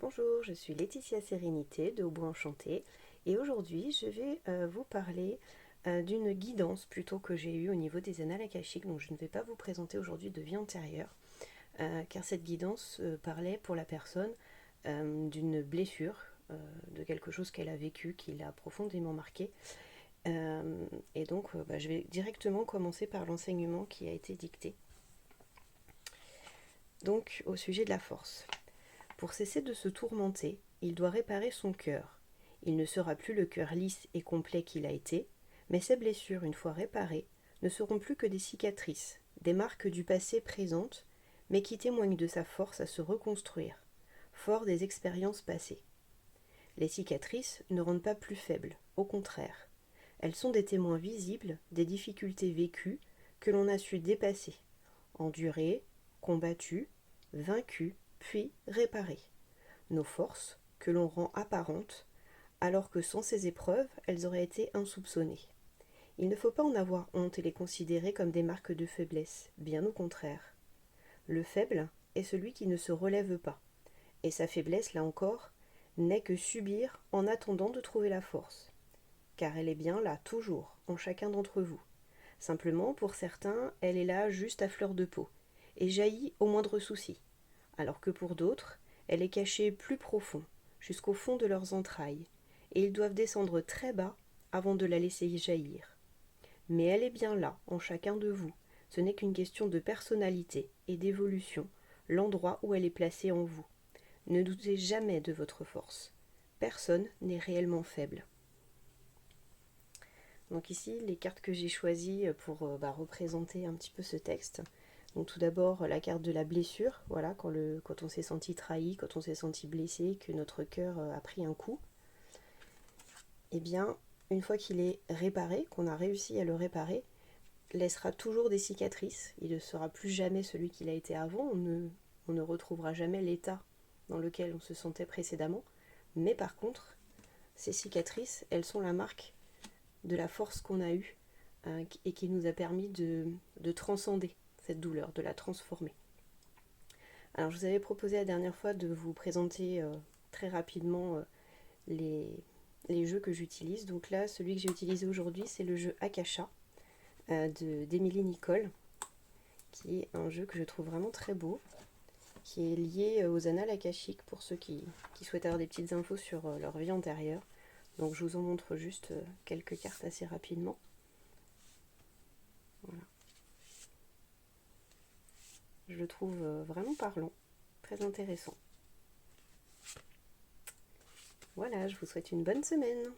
Bonjour, je suis Laetitia Sérénité de Au Bois Enchanté et aujourd'hui je vais vous parler d'une guidance plutôt que j'ai eue au niveau des annales akashiques. Donc je ne vais pas vous présenter aujourd'hui de vie antérieure car cette guidance parlait pour la personne d'une blessure, de quelque chose qu'elle a vécu qui l'a profondément marqué. Et donc je vais directement commencer par l'enseignement qui a été dicté. Donc au sujet de la force. Pour cesser de se tourmenter, il doit réparer son cœur. Il ne sera plus le cœur lisse et complet qu'il a été, mais ses blessures, une fois réparées, ne seront plus que des cicatrices, des marques du passé présentes, mais qui témoignent de sa force à se reconstruire, fort des expériences passées. Les cicatrices ne rendent pas plus faibles, au contraire. Elles sont des témoins visibles des difficultés vécues que l'on a su dépasser, endurer, combattues, vaincues, puis réparer. Nos forces, que l'on rend apparentes, alors que sans ces épreuves, elles auraient été insoupçonnées. Il ne faut pas en avoir honte et les considérer comme des marques de faiblesse, bien au contraire. Le faible est celui qui ne se relève pas, et sa faiblesse, là encore, n'est que subir en attendant de trouver la force. Car elle est bien là, toujours, en chacun d'entre vous. Simplement, pour certains, elle est là juste à fleur de peau, et jaillit au moindre souci, alors que pour d'autres, elle est cachée plus profond, jusqu'au fond de leurs entrailles, et ils doivent descendre très bas avant de la laisser jaillir. Mais elle est bien là, en chacun de vous. Ce n'est qu'une question de personnalité et d'évolution, l'endroit où elle est placée en vous. Ne doutez jamais de votre force. Personne n'est réellement faible. Donc ici, les cartes que j'ai choisies pour représenter un petit peu ce texte. Donc tout d'abord, la carte de la blessure, voilà, quand on s'est senti trahi, quand on s'est senti blessé, que notre cœur a pris un coup. Eh bien, une fois qu'il est réparé, qu'on a réussi à le réparer, laissera toujours des cicatrices. Il ne sera plus jamais celui qu'il a été avant. On ne retrouvera jamais l'état dans lequel on se sentait précédemment. Mais par contre, ces cicatrices, elles sont la marque de la force qu'on a eue et qui nous a permis de transcender cette douleur, de la transformer. Alors je vous avais proposé la dernière fois de vous présenter très rapidement les jeux que j'utilise. Donc là, celui que j'ai utilisé aujourd'hui, c'est le jeu Akasha d'Émilie Nicole, qui est un jeu que je trouve vraiment très beau, qui est lié aux annales akashiques pour ceux qui souhaitent avoir des petites infos sur leur vie antérieure. Donc je vous en montre juste quelques cartes assez rapidement. Voilà. Je le trouve vraiment parlant, très intéressant. Voilà, je vous souhaite une bonne semaine.